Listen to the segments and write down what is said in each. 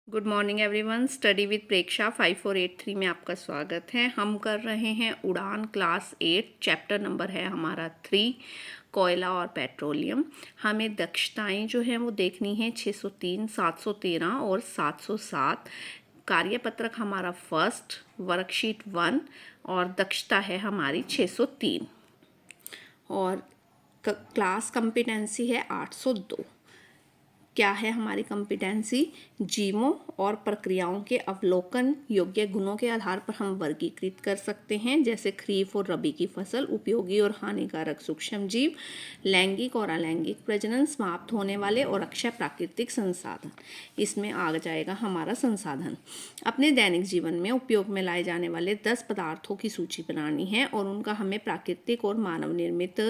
Good morning everyone. Study with Preksha 5483 में आपका स्वागत है। हम कर रहे हैं उड़ान क्लास 8। चैप्टर नंबर है हमारा 3, कोयला और पेट्रोलियम। हमें दक्षताएं जो हैं वो देखनी है 603, 713 और 707। कार्यपत्रक हमारा फर्स्ट, वर्कशीट 1 और दक्षता है हमारी 603 और क्लास कंपिटेंसी है 802। क्या है हमारी कंपिटेंसी? जीवों और प्रक्रियाओं के अवलोकन योग्य गुणों के आधार पर हम वर्गीकृत कर सकते हैं, जैसे खरीफ और रबी की फसल, उपयोगी और हानिकारक सूक्ष्म जीव, लैंगिक और अलैंगिक प्रजनन, समाप्त होने वाले और अक्षय प्राकृतिक संसाधन। इसमें आ जाएगा हमारा संसाधन। अपने दैनिक जीवन में उपयोग में लाए जाने वाले 10 पदार्थों की सूची बनानी है और उनका हमें प्राकृतिक और मानव निर्मित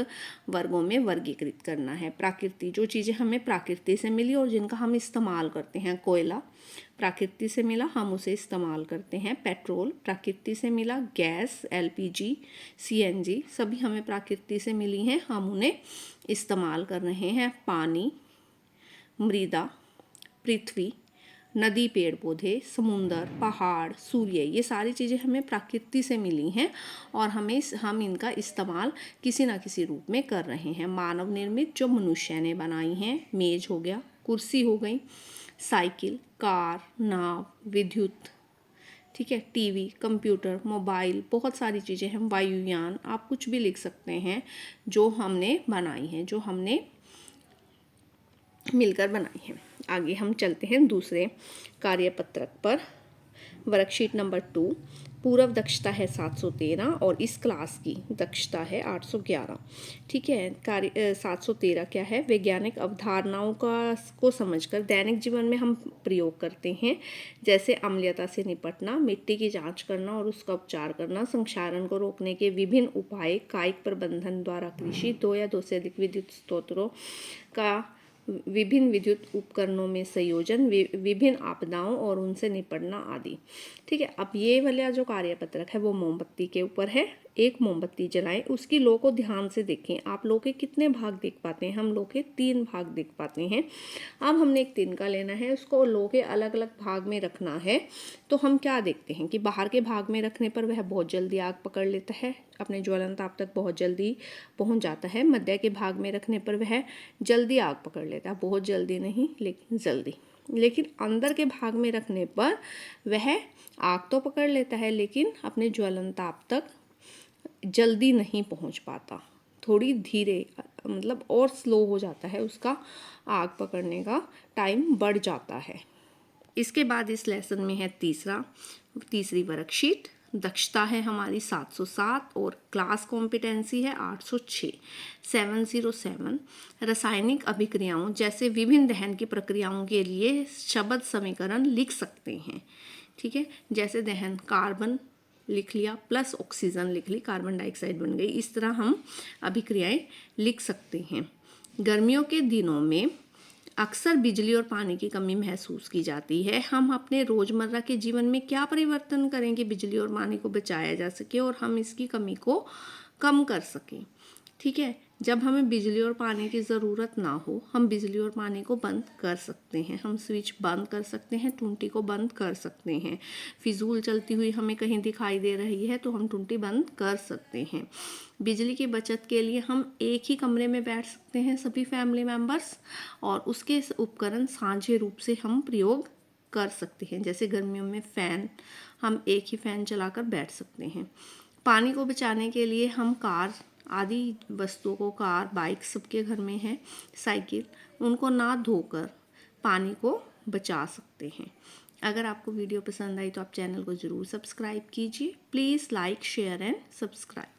वर्गों में वर्गीकृत करना है। प्राकृतिक जो चीज़ें हमें प्रकृति से मिली और जिनका हम इस्तेमाल करते हैं, कोयला प्रकृति से मिला, हम उसे इस्तेमाल करते हैं। पेट्रोल प्रकृति से मिला, गैस एलपीजी सीएनजी सभी हमें प्रकृति से मिली हैं, हम उन्हें इस्तेमाल कर रहे हैं। पानी, मृदा, पृथ्वी, नदी, पेड़ पौधे, समुंदर, पहाड़, सूर्य, ये सारी चीज़ें हमें प्रकृति से मिली हैं और हम इनका इस्तेमाल किसी ना किसी रूप में कर रहे हैं। मानव निर्मित जो मनुष्य ने बनाई हैं, मेज हो गया, कुर्सी हो गई, साइकिल, कार, नाव, विद्युत, ठीक है, टीवी, कंप्यूटर, मोबाइल, बहुत सारी चीज़ें हैं, वायुयान, आप कुछ भी लिख सकते हैं जो हमने बनाई हैं, जो हमने मिलकर बनाई है। आगे हम चलते हैं दूसरे कार्यपत्रक पर। वर्कशीट नंबर 2, पूर्व दक्षता है 713 और इस क्लास की दक्षता है 811। ठीक है, 713 क्या है? वैज्ञानिक अवधारणाओं को समझकर दैनिक जीवन में हम प्रयोग करते हैं, जैसे अम्लीयता से निपटना, मिट्टी की जांच करना और उसका उपचार करना, संक्षारण को रोकने के विभिन्न उपाय, कायिक प्रबंधन द्वारा कृषि, 2 या 2 से अधिक विद्युत स्रोतों का विभिन्न विद्युत उपकरणों में संयोजन, विभिन्न आपदाओं और उनसे निपटना आदि। ठीक है, अब ये वाला जो कार्यपत्रक है वो मोमबत्ती के ऊपर है। एक मोमबत्ती जलाएं, उसकी लो को ध्यान से देखें। आप लो के कितने भाग देख पाते हैं? हम लो के 3 भाग देख पाते हैं। अब हमने एक तिनका लेना है, उसको लो के अलग अलग भाग में रखना है। तो हम क्या देखते हैं कि बाहर के भाग में रखने पर वह बहुत जल्दी आग पकड़ लेता है, अपने ज्वलन ताप तक बहुत जल्दी पहुंच जाता है। मध्य के भाग में रखने पर वह जल्दी आग पकड़ लेता है, बहुत जल्दी नहीं लेकिन जल्दी। लेकिन अंदर के भाग में रखने पर वह आग तो पकड़ लेता है लेकिन अपने ज्वलन ताप तक जल्दी नहीं पहुंच पाता, थोड़ी धीरे, मतलब और स्लो हो जाता है, उसका आग पकड़ने का टाइम बढ़ जाता है। इसके बाद इस लेसन में है तीसरी वर्कशीट। दक्षता है हमारी 707 और क्लास कॉम्पिटेंसी है 806। 707 रासायनिक अभिक्रियाओं जैसे विभिन्न दहन की प्रक्रियाओं के लिए शब्द समीकरण लिख सकते हैं। ठीक है, जैसे दहन, कार्बन लिख लिया प्लस ऑक्सीजन लिख ली, कार्बन डाइऑक्साइड बन गई। इस तरह हम अभिक्रियाएं लिख सकते हैं। गर्मियों के दिनों में अक्सर बिजली और पानी की कमी महसूस की जाती है। हम अपने रोज़मर्रा के जीवन में क्या परिवर्तन करें कि बिजली और पानी को बचाया जा सके और हम इसकी कमी को कम कर सकें? ठीक है, जब हमें बिजली और पानी की ज़रूरत ना हो, हम बिजली और पानी को बंद कर सकते हैं। हम स्विच बंद कर सकते हैं, टूटी को बंद कर सकते हैं। फिजूल चलती हुई हमें कहीं दिखाई दे रही है तो हम टूटी बंद कर सकते हैं। बिजली की बचत के लिए हम एक ही कमरे में बैठ सकते हैं सभी फैमिली मेम्बर्स, और उसके उपकरण साझे रूप से हम प्रयोग कर सकते हैं। जैसे गर्मियों में फ़ैन, हम एक ही फ़ैन चलाकर बैठ सकते हैं। पानी को बचाने के लिए हम कार आदि वस्तुओं को, कार, बाइक सबके घर में है, साइकिल, उनको ना धोकर पानी को बचा सकते हैं। अगर आपको वीडियो पसंद आई तो आप चैनल को ज़रूर सब्सक्राइब कीजिए। Please like, share and subscribe.